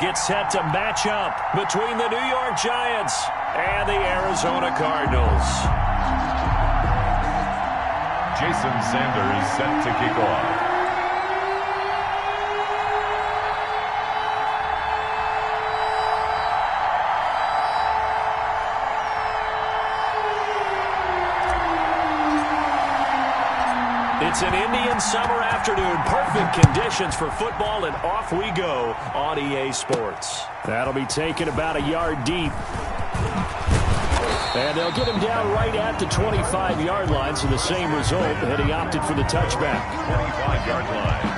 Gets set to match up between the New York Giants and the Arizona Cardinals. Jason Sanders set to kick off. It's an Indian summer afternoon. Perfect conditions for football, and off we go on EA Sports. That'll be taken about a yard deep. And they'll get him down right at the 25-yard line, so the same result, and he opted for the touchback. 25-yard line.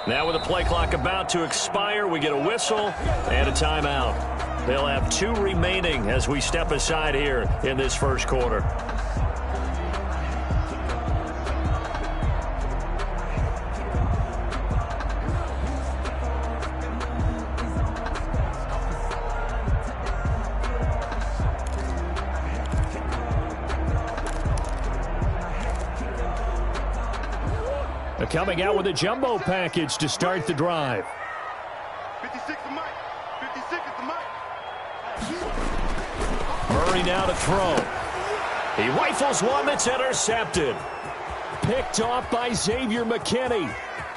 Now with the play clock about to expire, we get a whistle and a timeout. They'll have 2 remaining as we step aside here in this first quarter. Coming out with a jumbo package to start the drive. 56 to Mike. 56 is the Mike. Murray now to throw. He rifles one that's intercepted. Picked off by Xavier McKinney.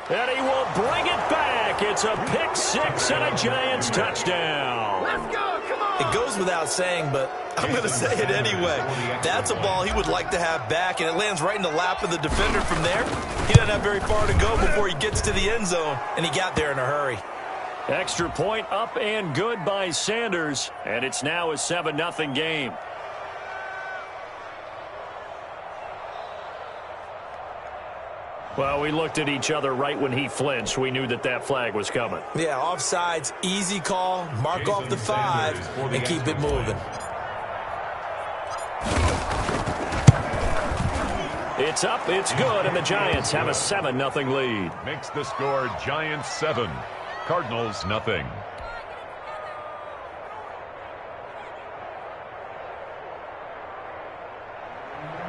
And he will bring it back. It's a pick 6 and a Giants touchdown. Let's go. Come on. It goes without saying, but I'm going to say it anyway. That's a ball he would like to have back, and it lands right in the lap of the defender from there. He doesn't have very far to go before he gets to the end zone, and he got there in a hurry. Extra point up and good by Sanders, and it's now a 7-0 game. Well, we looked at each other right when he flinched. We knew that that flag was coming. Yeah, offsides, easy call, mark off the 5, and keep it moving. It's up, it's good, and the Giants have a 7-0 lead. Makes the score Giants 7, Cardinals nothing.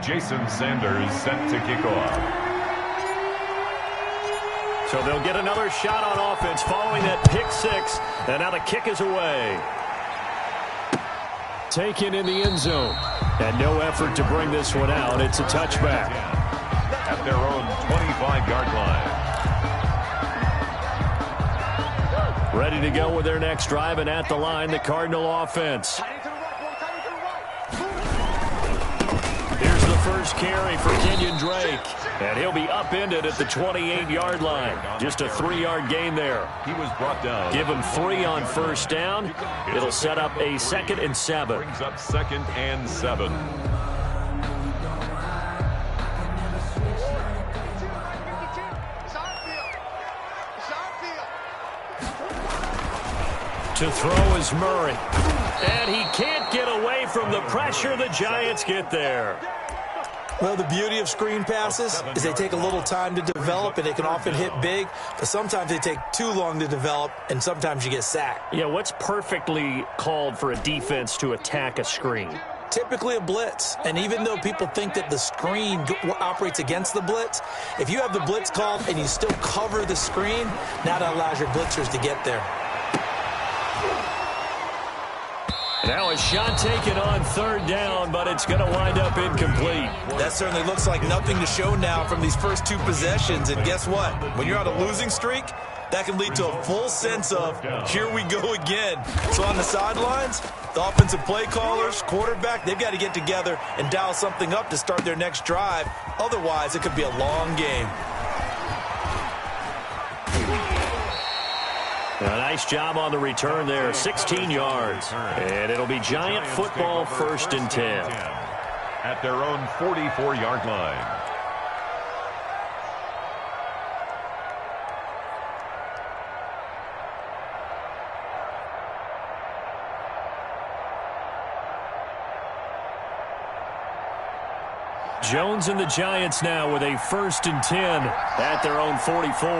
Jason Sanders set to kick off. So they'll get another shot on offense following that pick 6, and now the kick is away. Taken in the end zone, and no effort to bring this one out. It's a touchback. At their own 25-yard line. Ready to go with their next drive, and at the line, the Cardinal offense. Here's the first carry for Kenyon Drake. And he'll be upended at the 28-yard line. Just a 3-yard gain there. He was brought down. Give him 3 on first down. It'll set up a 2nd and 7. Brings up 2nd and 7. To throw is Murray. And he can't get away from the pressure. The Giants get there. Well, the beauty of screen passes is they take a little time to develop, and they can often hit big, but sometimes they take too long to develop, and sometimes you get sacked. Yeah, what's perfectly called for a defense to attack a screen? Typically a blitz, and even though people think that the screen operates against the blitz, if you have the blitz called and you still cover the screen, now that allows your blitzers to get there. Now a shot taken on 3rd down, but it's going to wind up incomplete. That certainly looks like nothing to show now from these first 2 possessions. And guess what? When you're on a losing streak, that can lead to a full sense of, here we go again. So on the sidelines, the offensive play callers, quarterback, they've got to get together and dial something up to start their next drive. Otherwise, it could be a long game. A nice job on the return there, 16 yards. And it'll be Giant football, 1st and 10. At their own 44-yard line. Jones and the Giants now with a 1st and 10 at their own 44.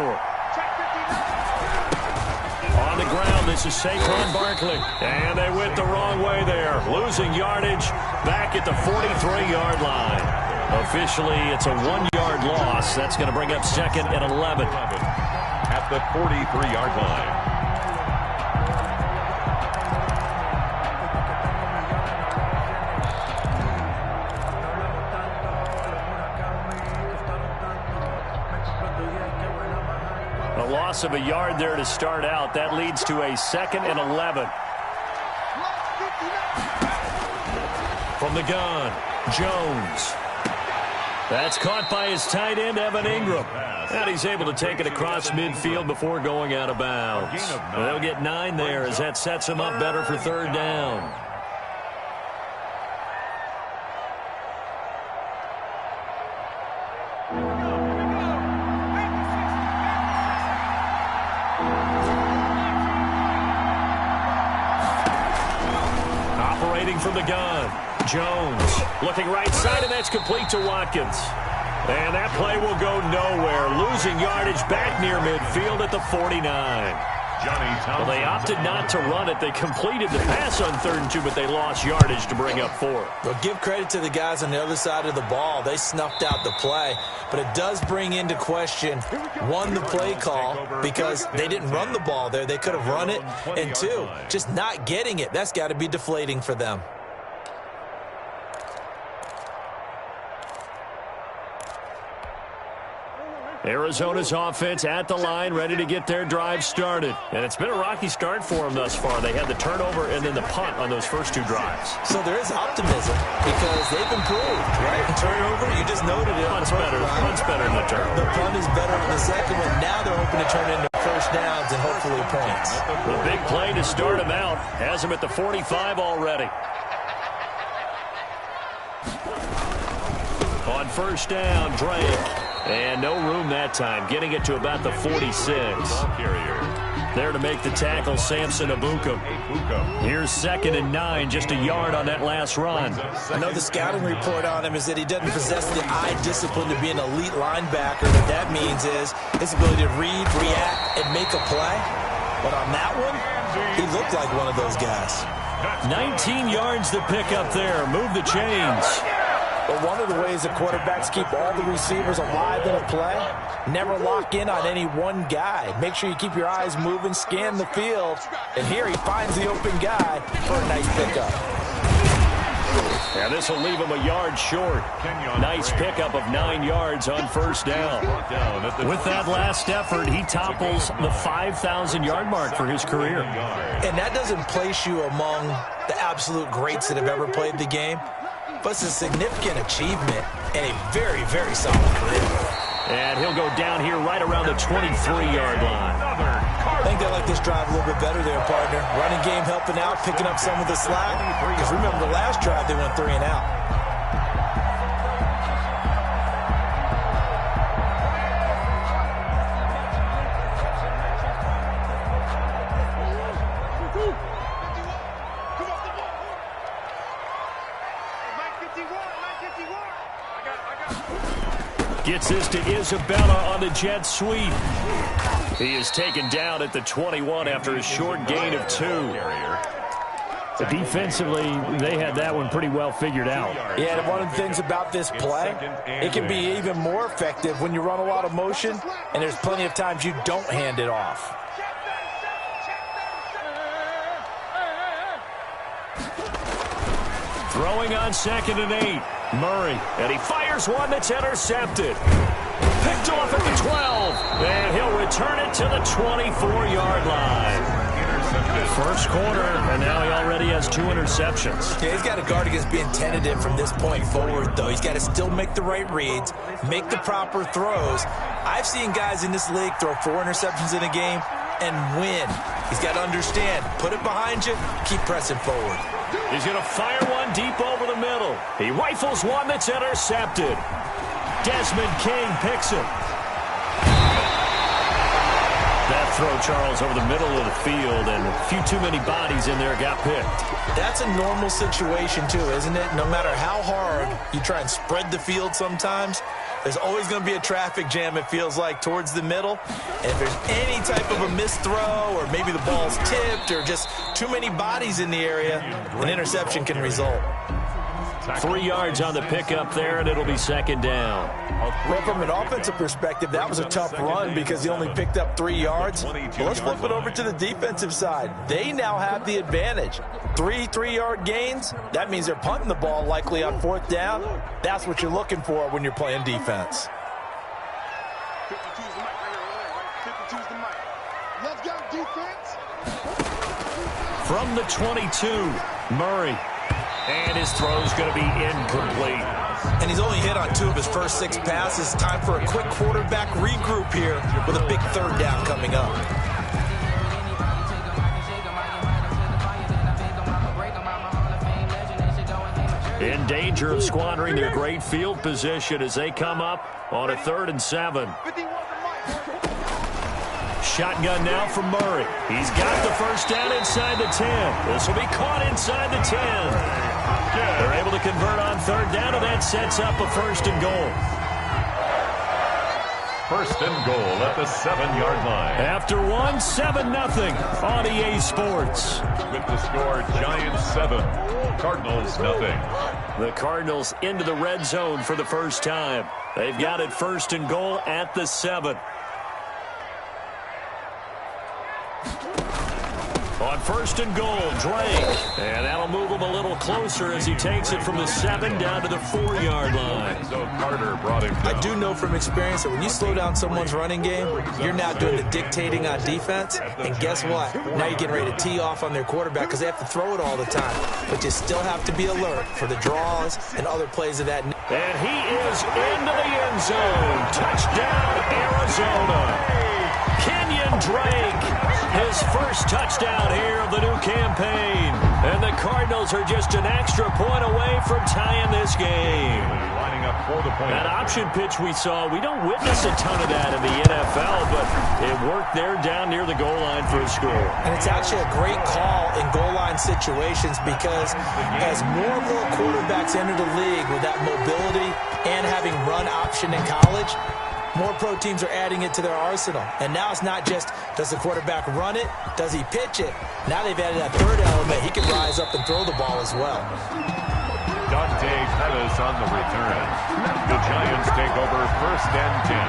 On the ground, this is Saquon Barkley. And they went the wrong way there. Losing yardage back at the 43-yard line. Officially, it's a 1-yard loss. That's going to bring up 2nd and 11. At the 43-yard line. A loss of a yard there to start out. That leads to a 2nd and 11. From the gun, Jones. That's caught by his tight end, Evan Ingram. And he's able to take it across midfield before going out of bounds. They'll get 9 there as that sets him up better for 3rd down. Operating from the gun, Jones looking right side, and that's complete to Watkins. And that play will go nowhere. Losing yardage back near midfield at the 49. Well, they opted not to run it. They completed the pass on 3rd and 2, but they lost yardage to bring up 4. Well, give credit to the guys on the other side of the ball. They snuffed out the play. But it does bring into question, 1, the play call, because they didn't run the ball there. They could have run it. And 2, just not getting it. That's got to be deflating for them. Arizona's offense at the line, ready to get their drive started. And it's been a rocky start for them thus far. They had the turnover and then the punt on those first 2 drives. So there is optimism because they've improved, right? The turnover, you just noted it. Punt's better than the turnover. The punt is better than the second one. Now they're hoping to turn into 1st downs and hopefully points. The big play to start him out has him at the 45 already. On 1st down, Drake. And no room that time, getting it to about the 46. There to make the tackle, Samson Abuka. Here's 2nd and 9, just a yard on that last run. I know the scouting report on him is that he doesn't possess the eye discipline to be an elite linebacker. What that means is his ability to read, react, and make a play. But on that one, he looked like one of those guys. 19 yards to pick up there. Move the chains. But one of the ways that quarterbacks keep all the receivers alive in a play, never lock in on any one guy. Make sure you keep your eyes moving, scan the field. And here he finds the open guy for a nice pickup. And this will leave him a yard short. Nice pickup of 9 yards on 1st down. With that last effort, he topples the 5,000-yard mark for his career. And that doesn't place you among the absolute greats that have ever played the game. But it's a significant achievement and a very, very solid career. And he'll go down here right around the 23-yard line. I think they like this drive a little bit better there, partner. Running game helping out, picking up some of the slack. Because remember, the last drive they went 3 and out. Gets this to Isabella on the jet sweep. He is taken down at the 21 after a short gain of 2. Defensively, they had that one pretty well figured out. Yeah, and one of the things about this play, it can be even more effective when you run a lot of motion, and there's plenty of times you don't hand it off. Throwing on 2nd and 8. Murray, and he fires one that's intercepted. Picked off at the 12, and he'll return it to the 24-yard line. First quarter, and now he already has 2 interceptions. Yeah, he's got to guard against being tentative from this point forward, though. He's got to still make the right reads, make the proper throws. I've seen guys in this league throw 4 interceptions in a game and win. He's got to understand, put it behind you, keep pressing forward. He's going to fire one deep over the middle. He rifles one that's intercepted. Desmond King picks it. That throw, Charles, over the middle of the field, and a few too many bodies in there got picked. That's a normal situation, too, isn't it? No matter how hard you try and spread the field sometimes, there's always going to be a traffic jam, it feels like, towards the middle. And if there's any type of a missed throw, or maybe the ball's tipped, or just too many bodies in the area, an interception can result. 3 yards on the pickup there, and it'll be second down. Well, from an offensive perspective, that was a tough run because he only picked up 3 yards. Well, let's flip it over to the defensive side. They now have the advantage. 3 3-yard gains, that means they're punting the ball likely on 4th down. That's what you're looking for when you're playing defense. 52's the mic right here. 52's the mic. Let's go, defense. From the 22, Murray. And his throw's going to be incomplete. And he's only hit on 2 of his first 6 passes. Time for a quick quarterback regroup here with a big 3rd down coming up. In danger of squandering their great field position as they come up on a 3rd and 7. Shotgun now from Murray. He's got the first down inside the 10. This will be caught inside the 10. They're able to convert on 3rd down, and that sets up a 1st and goal. 1st and goal at the 7-yard line. After 1, 7-0 on EA Sports. With the score, Giants 7, Cardinals nothing. The Cardinals into the red zone for the first time. They've got it 1st and goal at the 7. On 1st and goal, Drake. And that'll move him a little closer as he takes it from the 7 down to the 4-yard line. So Carter brought him down. I do know from experience that when you slow down someone's running game, you're now doing the dictating on defense. And guess what? Now you're getting ready to tee off on their quarterback because they have to throw it all the time. But you still have to be alert for the draws and other plays of that. And he is into the end zone. Touchdown, Arizona. Kenyon Drake. His first touchdown here of the new campaign. And the Cardinals are just an extra point away from tying this game. Lining up for the point. That option pitch we saw, we don't witness a ton of that in the NFL, but it worked there down near the goal line for a score. And it's actually a great call in goal line situations because as more and more quarterbacks enter the league with that mobility and having run option in college, more pro teams are adding it to their arsenal. And now it's not just, does the quarterback run it? Does he pitch it? Now they've added that 3rd element. He can rise up and throw the ball as well. Dante Pettis on the return. The Giants take over 1st and 10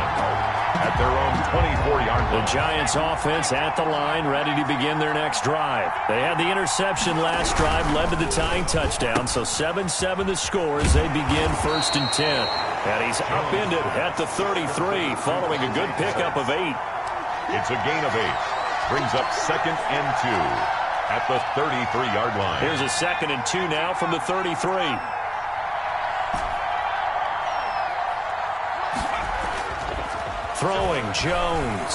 at their own 24-yard line. The Giants offense at the line, ready to begin their next drive. They had the interception last drive, led to the tying touchdown, so 7-7 the score as they begin 1st and 10. And he's upended at the 33, following a good pickup of 8. It's a gain of 8. Brings up 2nd and 2 at the 33-yard line. Here's a 2nd and 2 now from the 33. Throwing, Jones.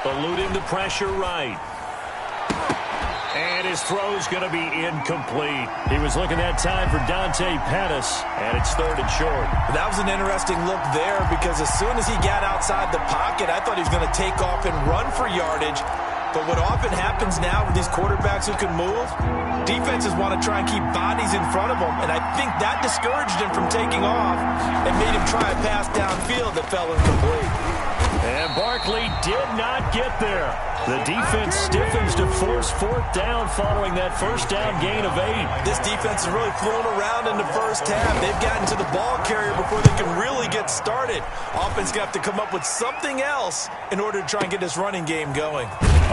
Eluding the pressure right. And his throw's going to be incomplete. He was looking that time for Dante Pettis, and it's 3rd and short. That was an interesting look there because as soon as he got outside the pocket, I thought he was going to take off and run for yardage. But what often happens now with these quarterbacks who can move, defenses want to try and keep bodies in front of them, and I think that discouraged him from taking off and made him try a pass downfield that fell incomplete. And Barkley did not get there. The defense stiffens to force 4th down following that 1st down gain of 8. This defense has really flown around in the first half. They've gotten to the ball carrier before they can really get started. Offense got to come up with something else in order to try and get this running game going.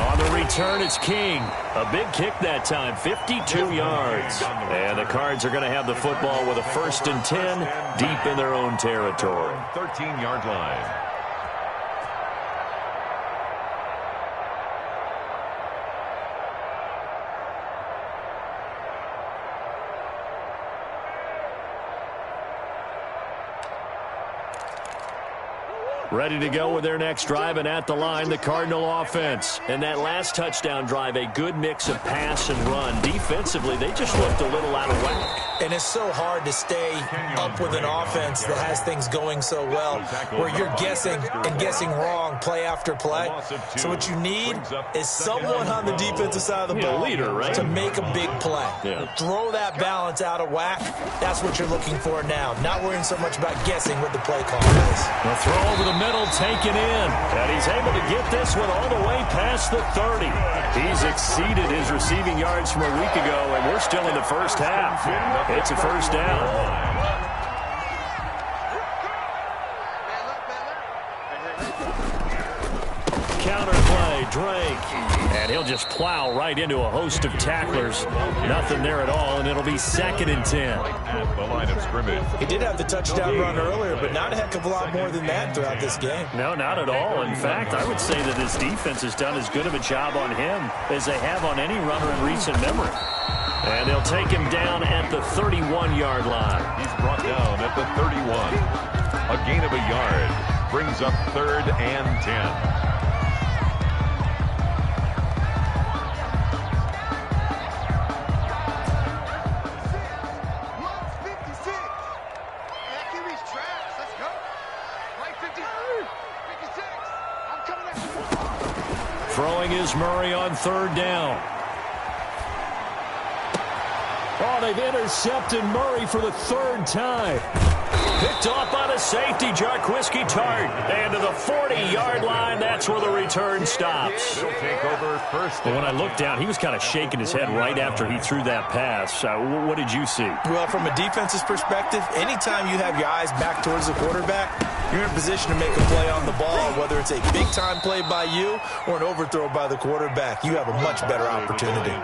On the return, it's King. A big kick that time, 52 yards. And the Cards are going to have the football with a 1st and 10 deep in their own territory. 13-yard line. Ready to go with their next drive, and at the line, the Cardinal offense. And that last touchdown drive, a good mix of pass and run. Defensively, they just looked a little out of whack. And it's so hard to stay up with an offense that has things going so well, where you're guessing and guessing wrong play after play. So what you need is someone on the defensive side of the ball leader, right? to make a big play. Yeah. Throw that balance out of whack. That's what you're looking for now. Not worrying so much about guessing what the play call is. The throw over the middle, taken in. And he's able to get this one all the way past the 30. He's exceeded his receiving yards from a week ago, and we're still in the first half. It's a first down. Counter play, Drake. And he'll just plow right into a host of tacklers. Nothing there at all, and it'll be 2nd and 10. At the line of scrimmage. He did have the touchdown run earlier, but not a heck of a lot more than that throughout this game. No, not at all. In fact, I would say that this defense has done as good of a job on him as they have on any runner in recent memory. And they'll take him down at the 31-yard line. He's brought down at the 31. A gain of a yard brings up 3rd and 10. Throwing is Murray on 3rd down. Oh, they've intercepted Murray for the 3rd time. Picked off by the safety, Jarquiski Tart. And to the 40-yard line, that's where the return stops. He'll take over first. But when I looked down, he was kind of shaking his head right after he threw that pass. What did you see? Well, from a defense's perspective, anytime you have your eyes back towards the quarterback, you're in position to make a play on the ball, whether it's a big-time play by you or an overthrow by the quarterback. You have a much better opportunity.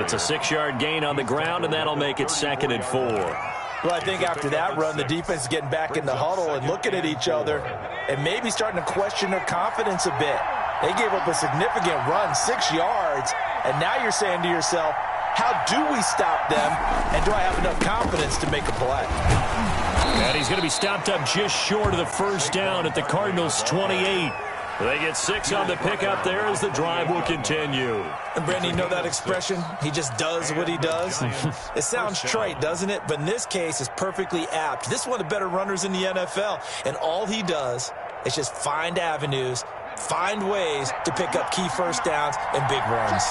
It's a 6-yard gain on the ground, and that'll make it 2nd and 4. Well, I think after that run, the defense is getting back in the huddle and looking at each other and maybe starting to question their confidence a bit. They gave up a significant run, 6 yards, and now you're saying to yourself, how do we stop them, and do I have enough confidence to make a play? And he's going to be stopped up just short of the first down at the Cardinals' 28. They get 6 on the pickup there as the drive will continue. And Brandon, you know that expression? He just does what he does. It sounds trite, doesn't it? But in this case, it's perfectly apt. This is one of the better runners in the NFL. And all he does is just find avenues, find ways to pick up key first downs and big runs.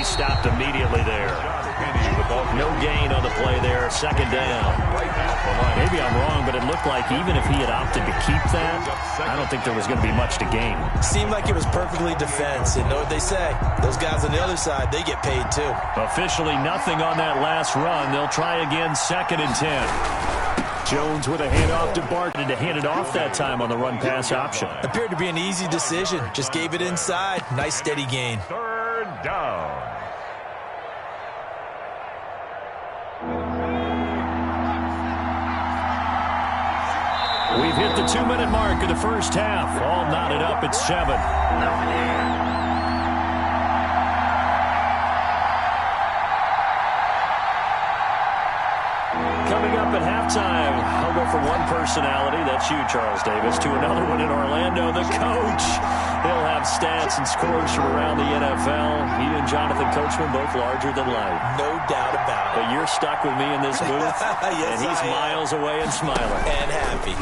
Stopped immediately there. No gain on the play there. 2nd down. Maybe I'm wrong, but it looked like even if he had opted to keep that, I don't think there was going to be much to gain. Seemed like it was perfectly defense. And know what they say? Those guys on the other side, they get paid too. Officially nothing on that last run. They'll try again 2nd and 10. Jones with a handoff to Barton to hand it off that time on the run-pass option. Appeared to be an easy decision. Just gave it inside. Nice steady gain. 3rd down. We've hit the 2-minute mark of the first half. All knotted up at 7. Coming up at halftime, I'll go from one personality, that's you, Charles Davis, to another one in Orlando, the coach. He'll have stats and scores from around the NFL. He and Jonathan Coachman both larger than life. No doubt about it. But you're stuck with me in this booth, yes, and he's miles away and smiling. And happy.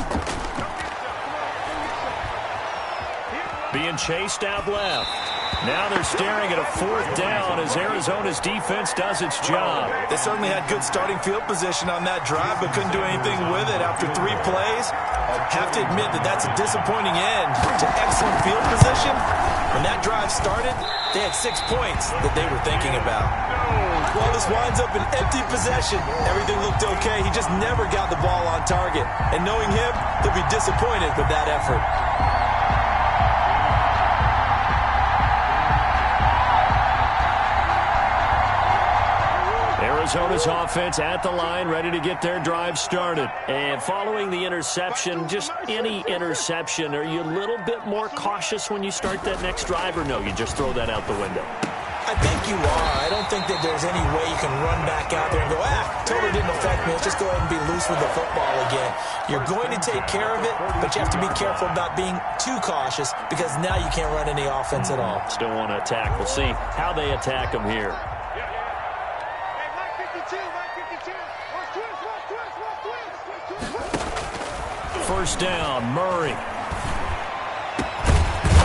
Being chased out left. Now they're staring at a 4th down as Arizona's defense does its job. They certainly had good starting field position on that drive, but couldn't do anything with it after 3 plays. Have to admit that that's a disappointing end to excellent field position. When that drive started, they had 6 points that they were thinking about. Well, this winds up an empty possession. Everything looked okay. He just never got the ball on target. And knowing him, he'll be disappointed with that effort. Arizona's offense at the line, ready to get their drive started. And following the interception, just any interception, are you a little bit more cautious when you start that next drive, or no, you just throw that out the window? I think you are. I don't think that there's any way you can run back out there and go, totally didn't affect me. Let's just go ahead and be loose with the football again. You're going to take care of it, but you have to be careful about being too cautious because now you can't run any offense at all. Still want to attack. We'll see how they attack them here. First down, Murray.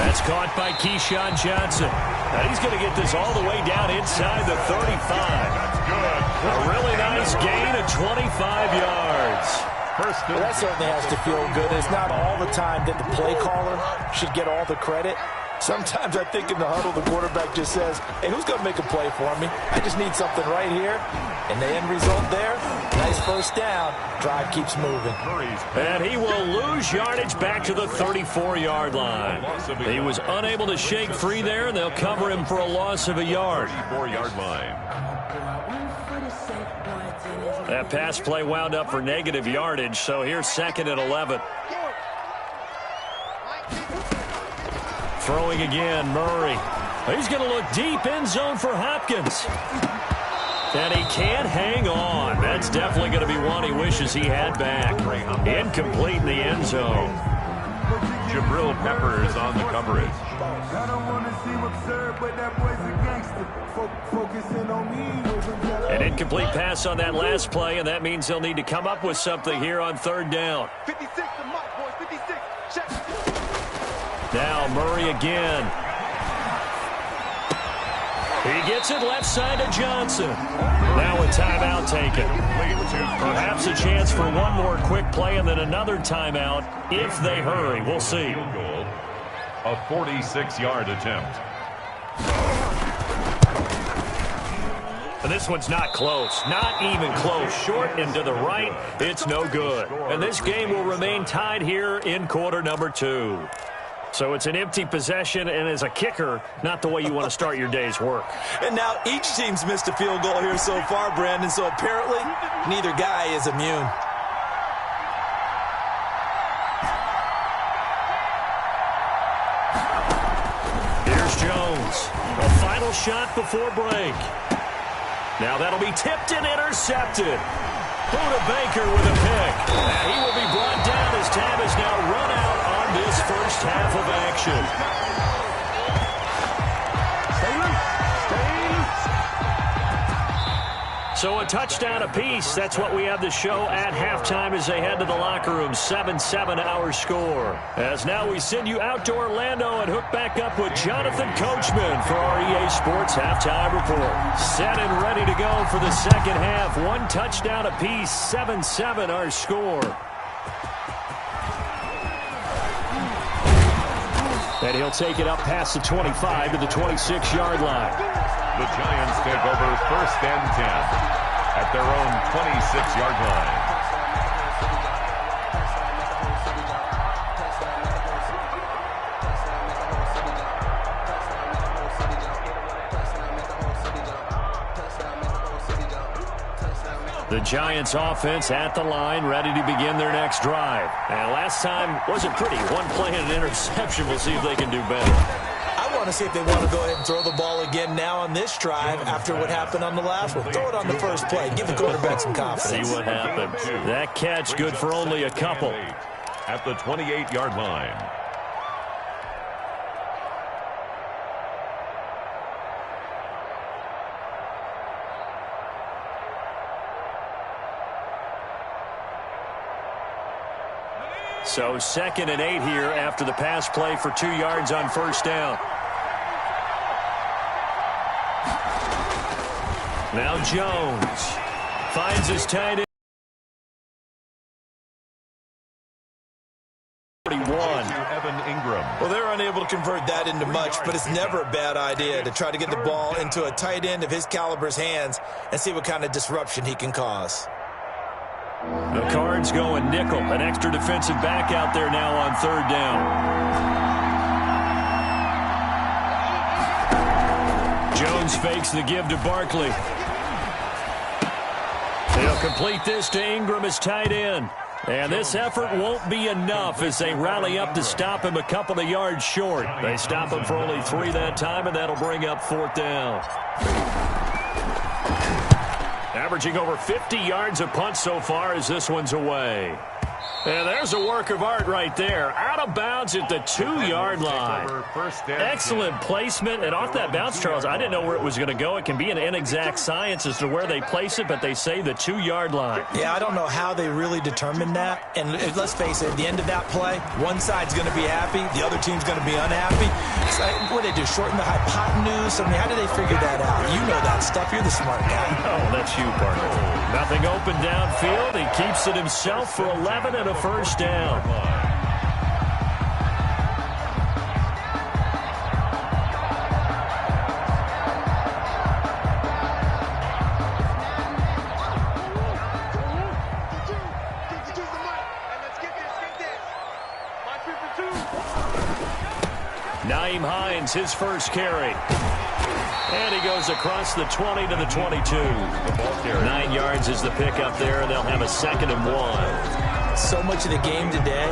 That's caught by Keyshawn Johnson. Now he's going to get this all the way down inside the 35. That's good. A really nice gain of 25 yards. Well, that certainly has to feel good. It's not all the time that the play caller should get all the credit. Sometimes I think in the huddle, the quarterback just says, hey, who's going to make a play for me? I just need something right here. And the end result there, nice first down. Drive keeps moving. And he will lose yardage back to the 34-yard line. He was unable to shake free there, and they'll cover him for a loss of a yard. 34-yard line. That pass play wound up for negative yardage, so here's 2nd and 11. Throwing again, Murray. He's going to look deep end zone for Hopkins. And he can't hang on. That's definitely going to be one he wishes he had back. Incomplete in the end zone. Jabril Peppers on the coverage. I don't want to seem absurd, but that boy's a gangster. Focusing on me. An incomplete pass on that last play, and that means they'll need to come up with something here on 3rd down. 56 to Mike, boys. 56. Check. Now Murray again. He gets it left side to Johnson. Now a timeout taken. Perhaps a chance for one more quick play and then another timeout if they hurry. We'll see. A 46-yard attempt. And this one's not close. Not even close. Short and to the right. It's no good. And this game will remain tied here in quarter number 2. So it's an empty possession, and as a kicker, not the way you want to start your day's work. And now each team's missed a field goal here so far, Brandon, so apparently neither guy is immune. Here's Jones. A final shot before break. Now that'll be tipped and intercepted. Buda Baker with a pick. He will be brought down as time is now run out on this first half of action. So a touchdown apiece. That's what we have to show at halftime as they head to the locker room. 7-7 our score. As now we send you out to Orlando and hook back up with Jonathan Coachman for our EA Sports Halftime Report. Set and ready to go for the second half. One touchdown apiece. 7-7 our score. And he'll take it up past the 25 to the 26-yard line. The Giants take over 1st and 10 at their own 26-yard line. The Giants offense at the line, ready to begin their next drive. And last time wasn't pretty. One play and an interception. We'll see if they can do better. I want to see if they want to go ahead and throw the ball again now on this drive after what happened on the last one. Throw it on the first play. Give the quarterback some confidence. See what happens. That catch good for only a couple. At the 28-yard line. So 2nd and 8 here after the pass play for 2 yards on first down. Now Jones finds his tight end. 41. Well, they're unable to convert that into much, but it's never a bad idea to try to get the ball into a tight end of his caliber's hands and see what kind of disruption he can cause. The Cards going nickel. An extra defensive back out there now on 3rd down. Jones fakes the give to Barkley. They'll complete this to Ingram as tight end. And this effort won't be enough as they rally up to stop him a couple of yards short. They stop him for only 3 that time, and that'll bring up 4th down. Averaging over 50 yards a punt so far as this one's away. And there's a work of art right there. Out of bounds at the 2-yard line. Excellent placement. And off that bounce, Charles, I didn't know where it was going to go. It can be an inexact science as to where they place it, but they say the 2-yard line. Yeah, I don't know how they really determined that. And let's face it, at the end of that play, one side's going to be happy, the other team's going to be unhappy. It's like, what did they do, shorten the hypotenuse? I mean, how did they figure that out? You know that stuff. You're the smart guy. Oh, that's you, partner. Nothing open downfield. He keeps it himself for 11 and a first down. Naeem Hines, his first carry. And he goes across the 20 to the 22. 9 yards is the pickup there, and they'll have a 2nd and 1. So much of the game today,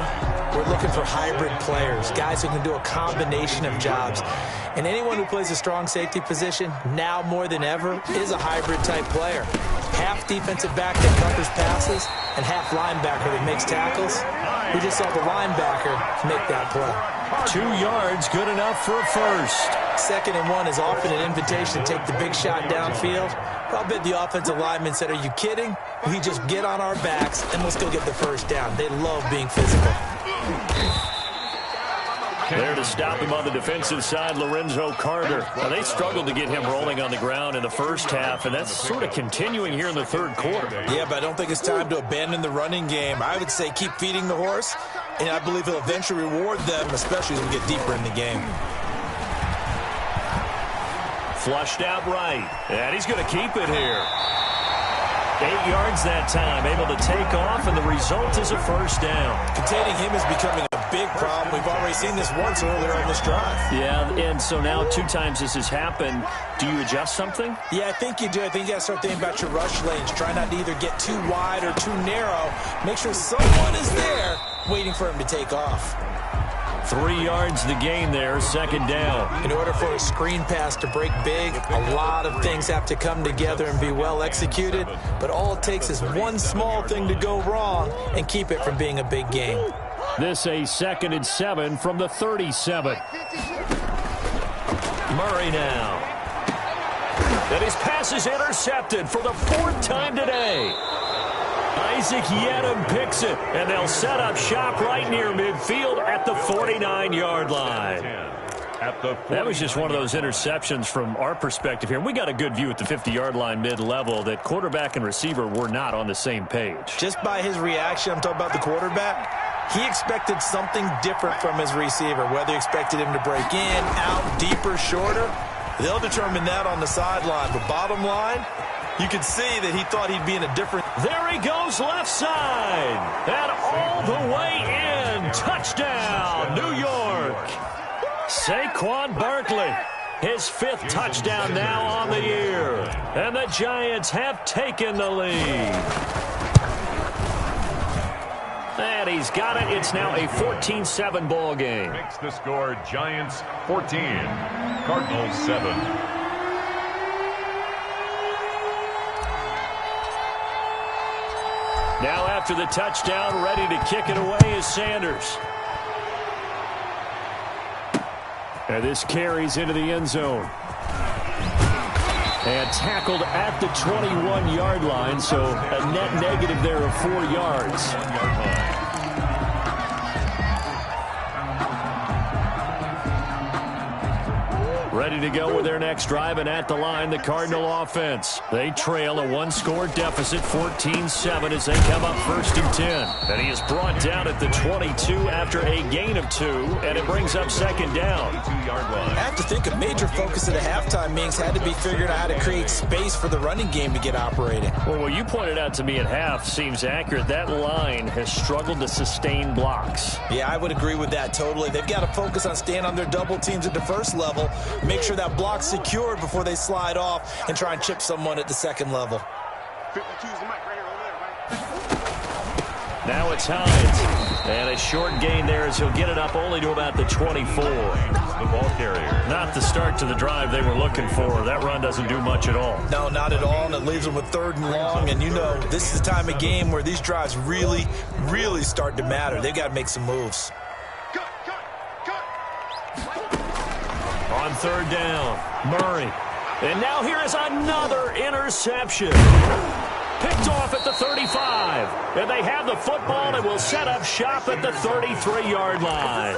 we're looking for hybrid players, guys who can do a combination of jobs. And anyone who plays a strong safety position, now more than ever, is a hybrid-type player. Half defensive back that covers passes and half linebacker that makes tackles. We just saw the linebacker make that play. 2 yards, good enough for a first. 2nd and 1 is often an invitation to take the big shot downfield. I'll bet the offensive lineman said, are you kidding? We just get on our backs and let's go get the first down. They love being physical. There to stop him on the defensive side, Lorenzo Carter. Now, they struggled to get him rolling on the ground in the first half, and that's sort of continuing here in the 3rd quarter. Yeah, but I don't think it's time to abandon the running game. I would say keep feeding the horse, and I believe he'll eventually reward them, especially as we get deeper in the game. Flushed out right, and he's going to keep it here. 8 yards that time, able to take off, and the result is a first down. Containing him is becoming a big problem. We've already seen this once earlier on this drive. Yeah, and so now 2 times this has happened. Do you adjust something? Yeah, I think you do. I think you got to start thinking about your rush lanes. Try not to either get too wide or too narrow. Make sure someone is there waiting for him to take off. 3 yards the gain there, 2nd down. In order for a screen pass to break big, a lot of things have to come together and be well executed, but all it takes is one small thing to go wrong and keep it from being a big game. This a 2nd and 7 from the 37. Murray now. And his pass is intercepted for the 4th time today. Isaac Yedem picks it, and they'll set up shop right near midfield at the 49-yard line. That was just one of those interceptions from our perspective here. We got a good view at the 50-yard line mid-level that quarterback and receiver were not on the same page. Just by his reaction, I'm talking about the quarterback, he expected something different from his receiver, whether he expected him to break in, out, deeper, shorter. They'll determine that on the sideline. But bottom line, you can see that he thought he'd be in a different... There he goes left side. And all the way in. Touchdown, New York. Saquon Barkley, his 5th touchdown now on the year. And the Giants have taken the lead. And he's got it. It's now a 14-7 ball game. Makes the score Giants 14, Cardinals 7. Now after the touchdown, ready to kick it away is Sanders. And this carries into the end zone. And tackled at the 21-yard line, so a net negative there of 4 yards. Ready to go with their next drive, and at the line, the Cardinal offense. They trail a 1-score deficit, 14-7, as they come up 1st and 10. And he is brought down at the 22 after a gain of 2, and it brings up 2nd down. I have to think a major focus at a halftime meetings had to be figuring out how to create space for the running game to get operating. Well, what you pointed out to me at half seems accurate. That line has struggled to sustain blocks. Yeah, I would agree with that totally. They've got to focus on staying on their double teams at the first level, make sure that block's secured before they slide off and try and chip someone at the second level. Now it's Hines. And a short gain there as he'll get it up only to about the 24. The ball carrier. Not the start to the drive they were looking for. That run doesn't do much at all. No, not at all, and it leaves them with 3rd and long. And you know, this is the time of game where these drives really, really start to matter. They've got to make some moves. On 3rd down, Murray. And now here is another interception. Picked off at the 35. And they have the football and will set up shop at the 33-yard line.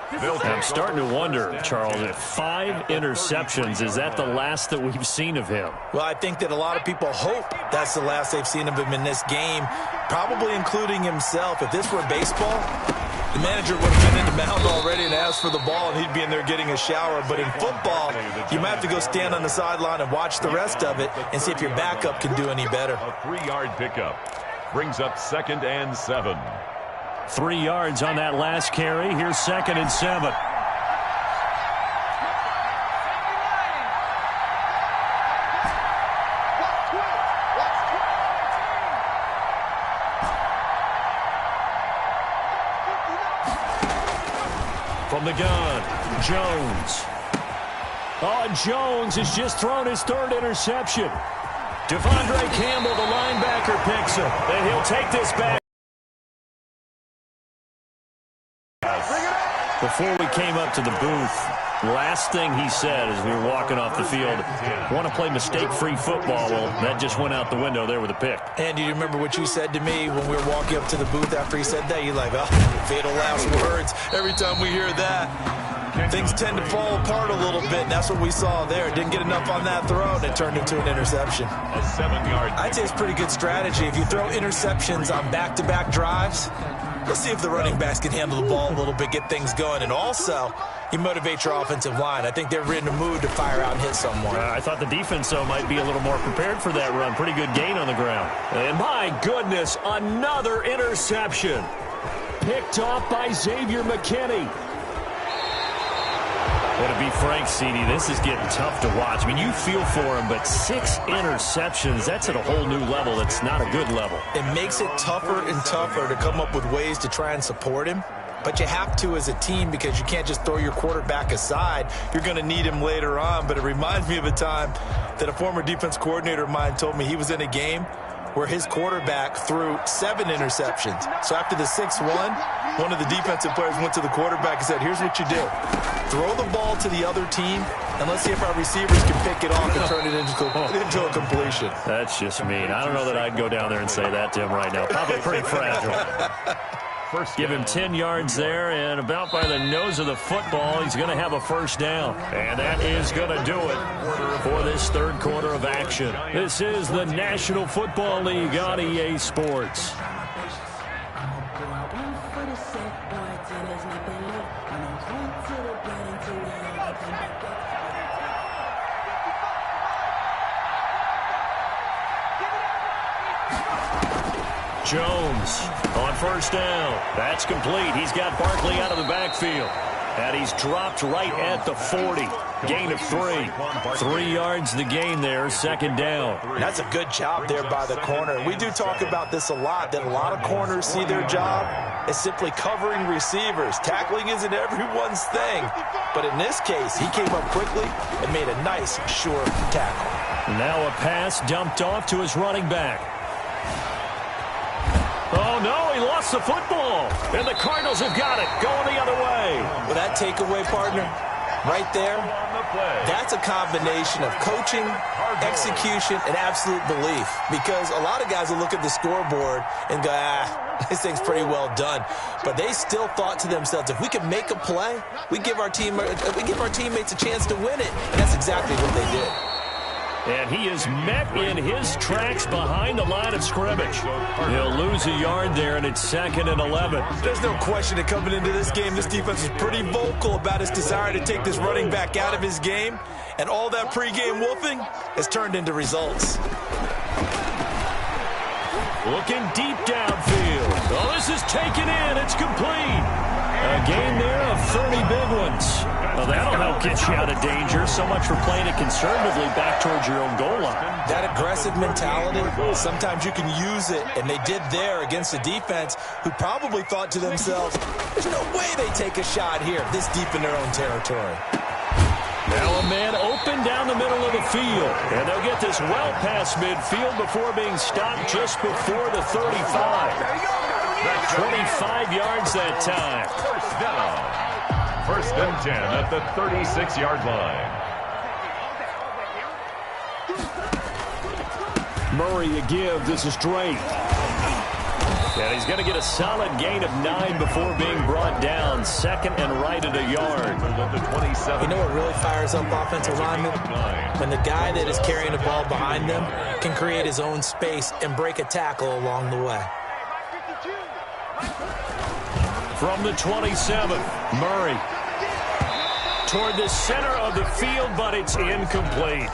I'm starting to wonder, Charles, if 5 interceptions, is that the last that we've seen of him? Well, I think that a lot of people hope that's the last they've seen of him in this game, probably including himself. If this were baseball, the manager would have been in the mound already and asked for the ball, and he'd be in there getting a shower. But in football, you might have to go stand on the sideline and watch the rest of it and see if your backup can do any better. A 3-yard pickup brings up 2nd and 7. 3 yards on that last carry. Here's 2nd and 7. From the gun, Jones. Oh, Jones has just thrown his 3rd interception. Devondre Campbell, the linebacker, picks him. And he'll take this back. Before we came up to the booth, last thing he said as we were walking off the field, want to play mistake-free football. Well, that just went out the window there with a pick. And do you remember what you said to me when we were walking up to the booth after he said that? You're like, oh, fatal last words. Every time we hear that, things tend to fall apart a little bit, and that's what we saw there. Didn't get enough on that throw, and it turned into an interception. A 7-yard. I'd say it's pretty good strategy. If you throw interceptions on back-to-back drives, let's see if the running backs can handle the ball a little bit, get things going. And also, you motivate your offensive line. I think they're in the mood to fire out and hit someone. I thought the defense, though, might be a little more prepared for that run. Pretty good gain on the ground. And my goodness, another interception. Picked off by Xavier McKinney. Well, to be frank, CD, this is getting tough to watch. I mean, you feel for him, but 6 interceptions, that's at a whole new level. It's not a good level. It makes it tougher and tougher to come up with ways to try and support him. But you have to as a team because you can't just throw your quarterback aside. You're going to need him later on. But it reminds me of a time that a former defense coordinator of mine told me he was in a game where his quarterback threw 7 interceptions. So after the 6th one of the defensive players went to the quarterback and said, here's what you do. Throw the ball to the other team, and let's see if our receivers can pick it off and turn it into a completion. That's just mean. I don't know that I'd go down there and say that to him right now. Probably pretty fragile. Give him 10 yards there, and about by the nose of the football, he's going to have a 1st down. And that is going to do it for this 3rd quarter of action. This is the National Football League on EA Sports. Jones on 1st down. That's complete. He's got Barkley out of the backfield. And he's dropped right at the 40. Gain of 3. 3 yards the gain there, 2nd down. That's a good job there by the corner. We do talk about this a lot, that a lot of corners see their job as simply covering receivers. Tackling isn't everyone's thing. But in this case, he came up quickly and made a nice, sure tackle. Now a pass dumped off to his running back. Oh, no, he lost the football. And the Cardinals have got it, going the other way. Well, that takeaway, partner, right there, that's a combination of coaching, execution, and absolute belief. Because a lot of guys will look at the scoreboard and go, this thing's pretty well done. But they still thought to themselves, if we can make a play, we give our teammates a chance to win it. And that's exactly what they did. And he is met in his tracks behind the line of scrimmage. He'll lose a yard there, and it's 2nd and 11. There's no question that coming into this game, this defense was pretty vocal about its desire to take this running back out of his game. And all that pregame wolfing has turned into results. Looking deep downfield. Oh, this is taken in. It's complete. A gain there of 30 big ones. Well, that'll help get you out of danger. So much for playing it conservatively back towards your own goal line. That aggressive mentality, sometimes you can use it, and they did there against a defense who probably thought to themselves, there's no way they take a shot here this deep in their own territory. Now a man open down the middle of the field, and they'll get this well past midfield before being stopped just before the 35. 25 yards that time. First down. First and 10 at the 36-yard line. Murray a give. This is Drake. And he's going to get a solid gain of 9 before being brought down. Second and right at a yard. You know what really fires up offensive linemen? When the guy that is carrying the ball behind them can create his own space and break a tackle along the way. From the 27, Murray toward the center of the field, but it's incomplete.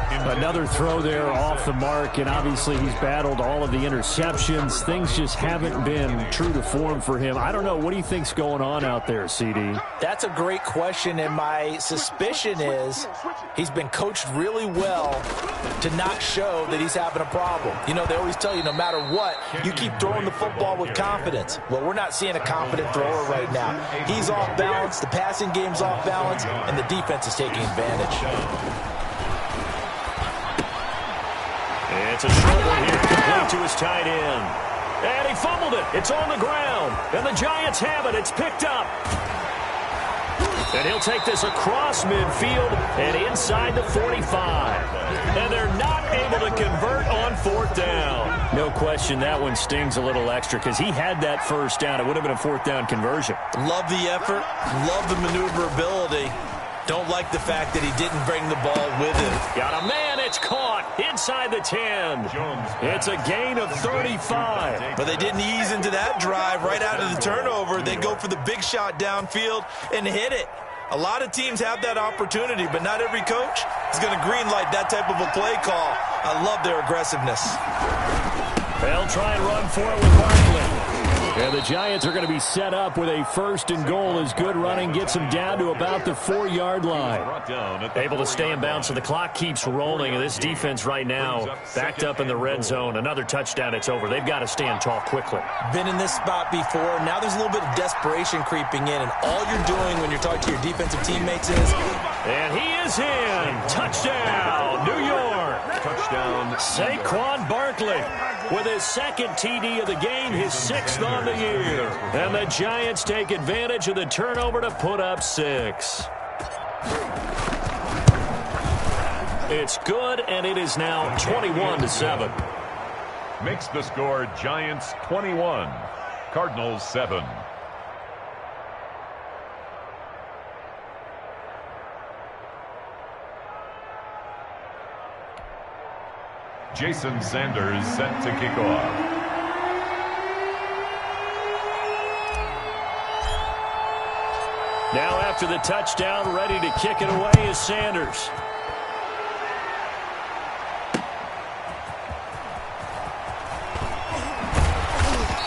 Another throw there off the mark, and obviously he's battled all of the interceptions. Things just haven't been true to form for him. I don't know. What do you think's going on out there, CD? That's a great question, and my suspicion is he's been coached really well to not show that he's having a problem. You know, they always tell you no matter what, you keep throwing the football with confidence. Well, we're not seeing a confident thrower right now. He's off balance, the passing game's off balance, and the defense is taking advantage. It's a short one here, complete to his tight end. And he fumbled it. It's on the ground. And the Giants have it. It's picked up. And he'll take this across midfield and inside the 45. And they're not able to convert on fourth down. No question that one stings a little extra because he had that first down. It would have been a fourth down conversion. Love the effort. Love the maneuverability. Don't like the fact that he didn't bring the ball with him. Got a man. It's caught inside the 10. It's a gain of 35. But they didn't ease into that drive right out of the turnover. They go for the big shot downfield and hit it. A lot of teams have that opportunity, but not every coach is going to greenlight that type of a play call. I love their aggressiveness. They'll try and run for it with Barkley. And the Giants are going to be set up with a first and goal as good running gets them down to about the 4-yard line. Able to stay in bounds, so the clock keeps rolling. And this defense right now backed up in the red zone. Another touchdown, it's over. They've got to stand tall quickly. Been in this spot before. Now there's a little bit of desperation creeping in. And all you're doing when you're talking to your defensive teammates is... And he is in. Touchdown, New York. Touchdown. Saquon Barkley with his second TD of the game, his 6th on the year. And the Giants take advantage of the turnover to put up 6. It's good, and it is now 21-7. Makes the score Giants 21, Cardinals 7. Jason Sanders set to kick off. Now after the touchdown, ready to kick it away is Sanders.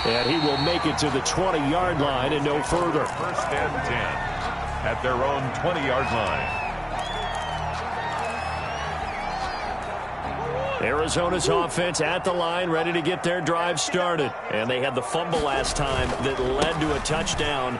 And he will make it to the 20-yard line and no further. First and 10 at their own 20-yard line. Arizona's offense at the line, ready to get their drive started. And they had the fumble last time that led to a touchdown.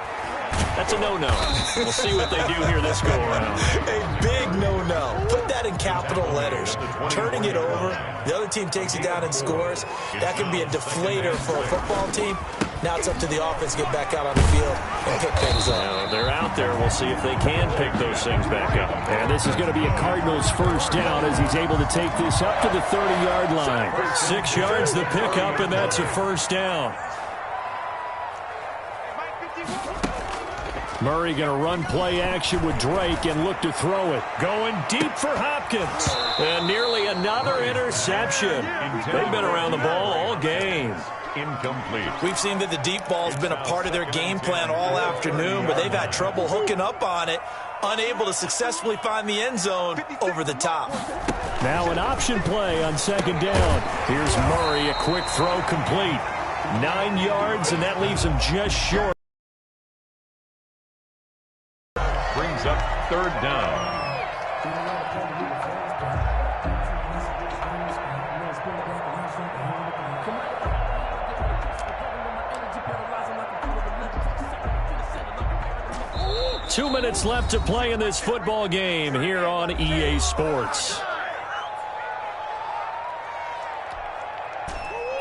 That's a no-no. We'll see what they do here this go-around. A big no-no. Put that in capital letters. Turning it over, the other team takes it down and scores. That can be a deflator for a football team. Now it's up to the offense to get back out on the field and pick things up. Now, they're out there. We'll see if they can pick those things back up. And this is going to be a Cardinals first down as he's able to take this up to the 30-yard line. 6 yards the pickup, and that's a first down. Murray going to run play action with Drake and look to throw it. Going deep for Hopkins. And nearly another interception. They've been around the ball all game. Incomplete. We've seen that the deep ball's been a part of their game plan all afternoon, but they've had trouble hooking up on it, unable to successfully find the end zone over the top. Now an option play on second down. Here's Murray, a quick throw complete. 9 yards, and that leaves him just short. Brings up third down. Two minutes left to play in this football game here on EA Sports.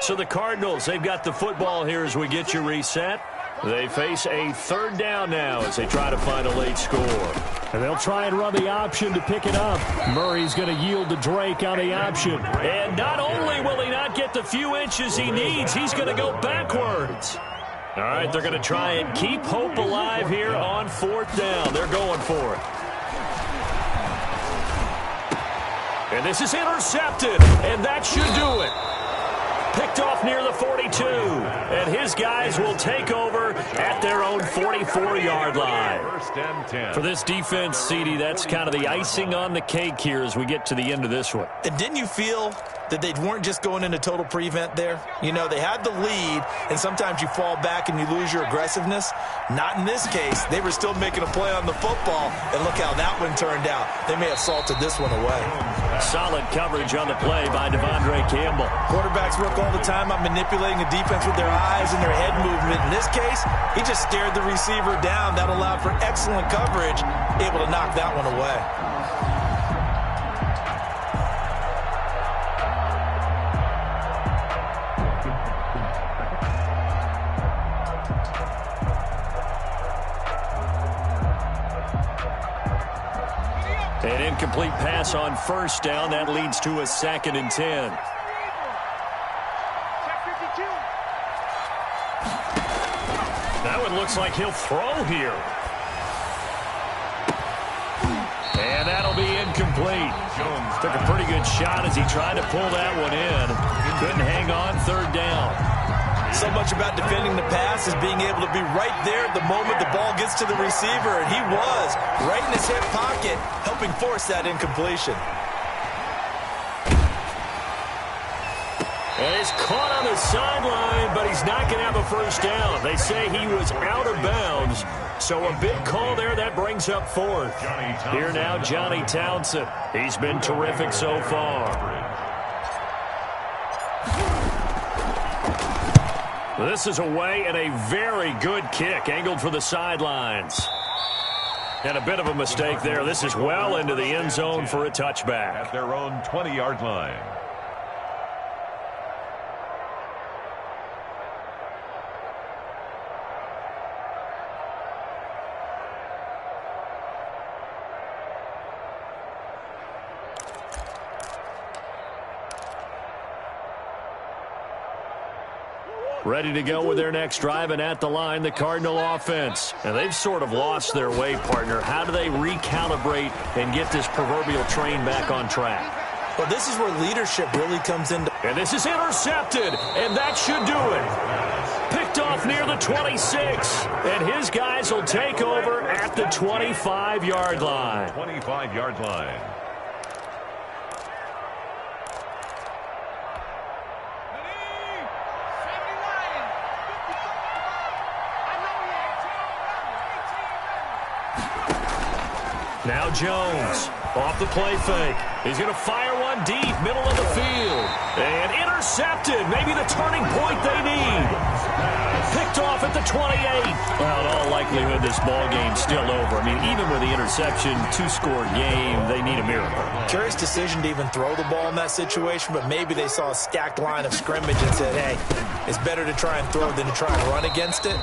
So the Cardinals, they've got the football here as we get you reset. They face a third down now as they try to find a late score. And they'll try and run the option to pick it up. Murray's going to yield to Drake on the option. And not only will he not get the few inches he needs, he's going to go backwards. All right, they're going to try and keep hope alive here on fourth down. They're going for it. And this is intercepted, and that should do it. Picked off near the 42, and his guys will take over at their own 44-yard line. First and 10. For this defense, CD, that's kind of the icing on the cake here as we get to the end of this one. And didn't you feel that they weren't just going into total prevent there? You know, they had the lead, and sometimes you fall back and you lose your aggressiveness. Not in this case. They were still making a play on the football, and look how that one turned out. They may have salted this one away. Solid coverage on the play by Devondre Campbell. Quarterbacks work all the time on manipulating a defense with their eyes and their head movement. In this case, he just stared the receiver down. That allowed for excellent coverage, able to knock that one away. An incomplete pass on first down. That leads to a 2nd and 10. That one looks like he'll throw here. And that'll be incomplete. Jones took a pretty good shot as he tried to pull that one in. Couldn't hang on third down. So much about defending the pass is being able to be right there at the moment the ball gets to the receiver, and he was right in his hip pocket, helping force that incompletion. And he's caught on the sideline, but he's not going to have a first down. They say he was out of bounds, so a big call there. That brings up fourth. Here now, Johnny Townsend. He's been terrific so far. This is away, and a very good kick angled for the sidelines. And a bit of a mistake there. This is well into the end zone for a touchback. At their own 20-yard line. Ready to go with their next drive, and at the line, the Cardinal offense. And they've sort of lost their way, partner. How do they recalibrate and get this proverbial train back on track? Well, this is where leadership really comes into. And this is intercepted, and that should do it. Picked off near the 26, and his guys will take over at the 25-yard line. 25-yard line. Now Jones, off the play fake. He's going to fire one deep, middle of the field. And intercepted, maybe the turning point they need. Picked off at the 28. Well, in all likelihood, this ball game's still over. I mean, even with the interception, two-score game, they need a miracle. Curious decision to even throw the ball in that situation, but maybe they saw a stacked line of scrimmage and said, hey, it's better to try and throw than to try and run against it.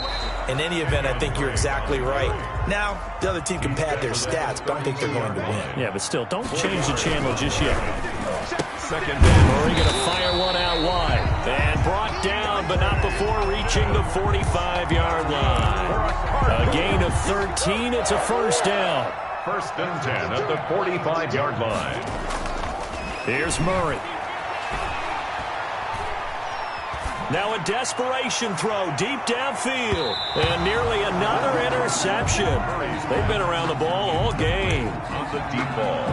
In any event, I think you're exactly right. Now, the other team can pad their stats, but I don't think they're going to win. Yeah, but still, don't change the channel just yet. Second down. Murray going to fire one out wide. And brought down, but not before reaching the 45-yard line. A gain of 13. It's a first down. First and 10 at the 45-yard line. Here's Murray. Now a desperation throw deep downfield. And nearly another interception. They've been around the ball all game. On the deep ball.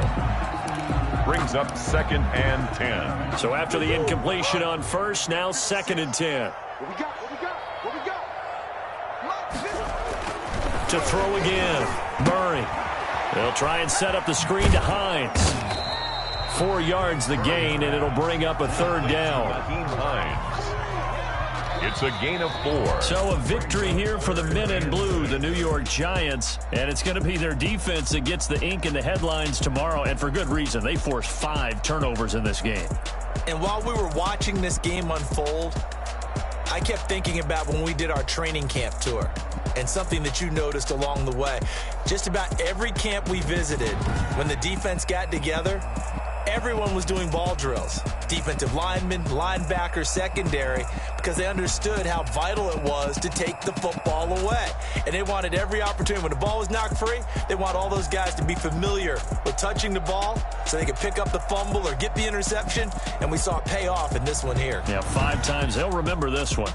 Brings up 2nd and 10. So after the incompletion on first, now 2nd and 10. To throw again. Murray. They'll try and set up the screen to Hines. 4 yards the gain, and it'll bring up a third down. It's a gain of 4. So a victory here for the men in blue, the New York Giants. And it's going to be their defense that gets the ink in the headlines tomorrow, and for good reason. They forced 5 turnovers in this game. And while we were watching this game unfold, I kept thinking about when we did our training camp tour and something that you noticed along the way. Just about every camp we visited, when the defense got together, everyone was doing ball drills. Defensive linemen, linebackers, secondary, because they understood how vital it was to take the football away. And they wanted every opportunity. When the ball was knocked free, they want all those guys to be familiar with touching the ball so they could pick up the fumble or get the interception. And we saw it pay off in this one here. Yeah, 5 times. They'll remember this one.